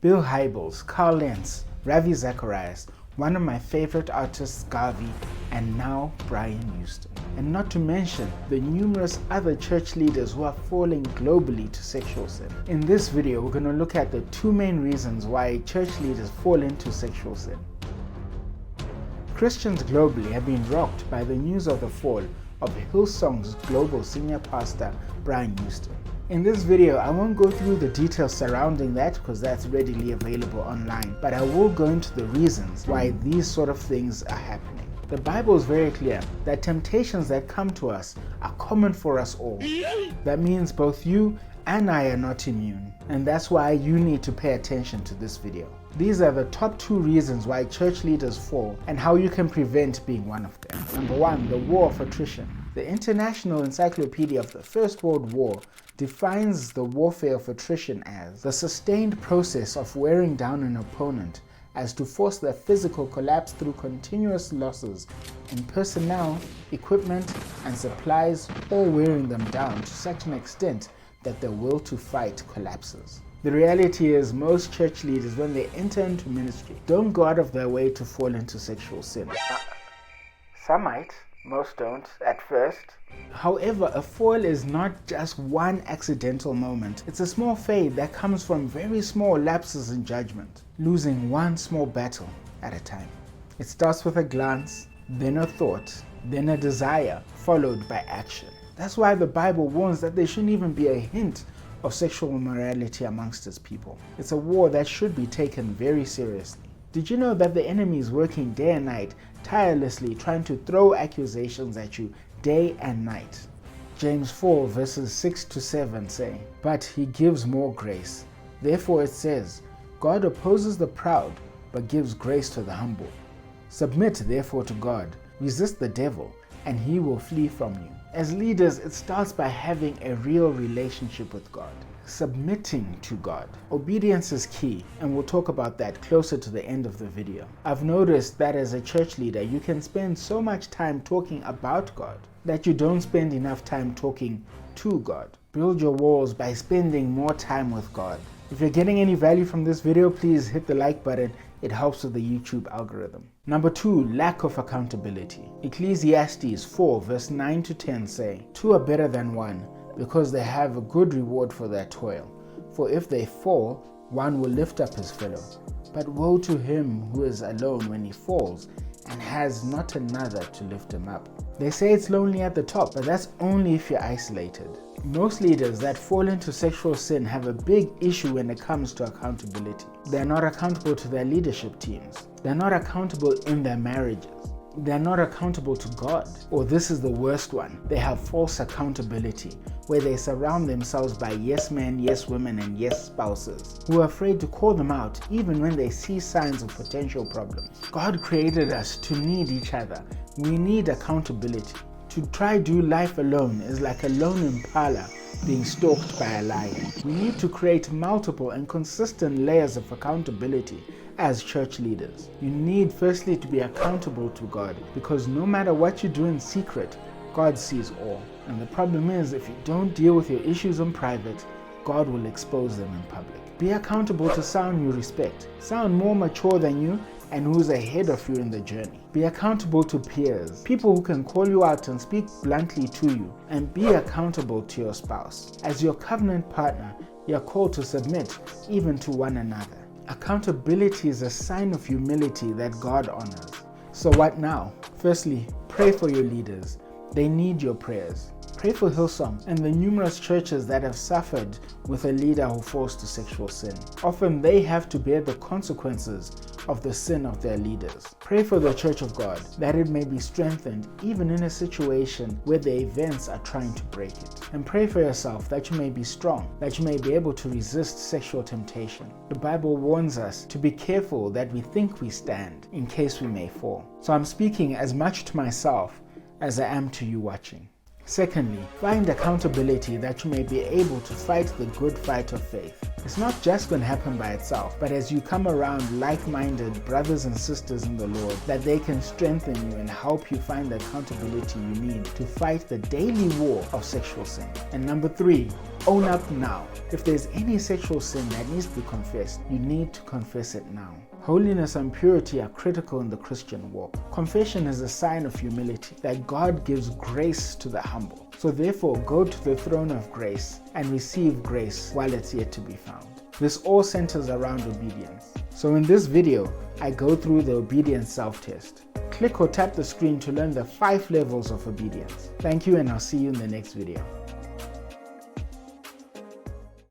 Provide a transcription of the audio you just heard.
Bill Hybels, Carl Lentz, Ravi Zacharias, one of my favorite artists Garvey, and now Brian Houston. And not to mention the numerous other church leaders who are falling globally to sexual sin. In this video, we're going to look at the two main reasons why church leaders fall into sexual sin. Christians globally have been rocked by the news of the fall of Hillsong's global senior pastor, Brian Houston. In this video, I won't go through the details surrounding that because that's readily available online, but I will go into the reasons why these sort of things are happening. The Bible is very clear that temptations that come to us are common for us all. That means both you and I are not immune, and that's why you need to pay attention to this video. These are the top two reasons why church leaders fall and how you can prevent being one of them. Number one, the war of attrition. The International Encyclopedia of the First World War defines the warfare of attrition as the sustained process of wearing down an opponent as to force their physical collapse through continuous losses in personnel, equipment, and supplies, or wearing them down to such an extent that their will to fight collapses. The reality is most church leaders, when they enter into ministry, don't go out of their way to fall into sexual sin. Some might. Most don't at first. However, a fall is not just one accidental moment. It's a small fade that comes from very small lapses in judgment, losing one small battle at a time. It starts with a glance, then a thought, then a desire, followed by action. That's why the Bible warns that there shouldn't even be a hint of sexual immorality amongst its people. It's a war that should be taken very seriously. Did you know that the enemy is working day and night, tirelessly trying to throw accusations at you day and night? James 4 verses 6 to 7 say, "But he gives more grace. Therefore it says, God opposes the proud, but gives grace to the humble. Submit therefore to God, resist the devil, and he will flee from you." As leaders, it starts by having a real relationship with God. Submitting to God. Obedience is key, and we'll talk about that closer to the end of the video. I've noticed that as a church leader, you can spend so much time talking about God that you don't spend enough time talking to God. Build your walls by spending more time with God. If you're getting any value from this video, please hit the like button. It helps with the YouTube algorithm. Number two, lack of accountability. Ecclesiastes 4 verse 9 to 10 say, "Two are better than one, because they have a good reward for their toil. For if they fall, one will lift up his fellow. But woe to him who is alone when he falls, and has not another to lift him up." They say it's lonely at the top, but that's only if you're isolated. Most leaders that fall into sexual sin have a big issue when it comes to accountability. They're not accountable to their leadership teams. They're not accountable in their marriages. They're not accountable to God. Or this is the worst one, they have false accountability, where they surround themselves by yes men, yes women, and yes spouses, who are afraid to call them out even when they see signs of potential problems. God created us to need each other. We need accountability. To try do life alone is like a lone impala being stalked by a lion. We need to create multiple and consistent layers of accountability as church leaders. You need firstly to be accountable to God, because no matter what you do in secret, God sees all. And the problem is, if you don't deal with your issues in private, God will expose them in public. Be accountable to someone you respect, someone more mature than you and who's ahead of you in the journey. Be accountable to peers, people who can call you out and speak bluntly to you, and be accountable to your spouse. As your covenant partner, you are called to submit even to one another. Accountability is a sign of humility that God honors. So what now? Firstly, pray for your leaders. They need your prayers. Pray for Hillsong and the numerous churches that have suffered with a leader who falls to sexual sin. Often they have to bear the consequences of the sin of their leaders. Pray for the Church of God that it may be strengthened even in a situation where the events are trying to break it. And pray for yourself that you may be strong, that you may be able to resist sexual temptation. The Bible warns us to be careful that we think we stand in case we may fall. So I'm speaking as much to myself as I am to you watching. Secondly, find accountability that you may be able to fight the good fight of faith. It's not just going to happen by itself, but as you come around like-minded brothers and sisters in the Lord, that they can strengthen you and help you find the accountability you need to fight the daily war of sexual sin. And number three, Own up now. If there's any sexual sin that needs to be confessed, you need to confess it now. Holiness and purity are critical in the Christian walk. Confession is a sign of humility, that God gives grace to the humble. So therefore, go to the throne of grace and receive grace while it's yet to be found. This all centers around obedience. So in this video, I go through the obedience self-test. Click or tap the screen to learn the 5 levels of obedience. Thank you, and I'll see you in the next video.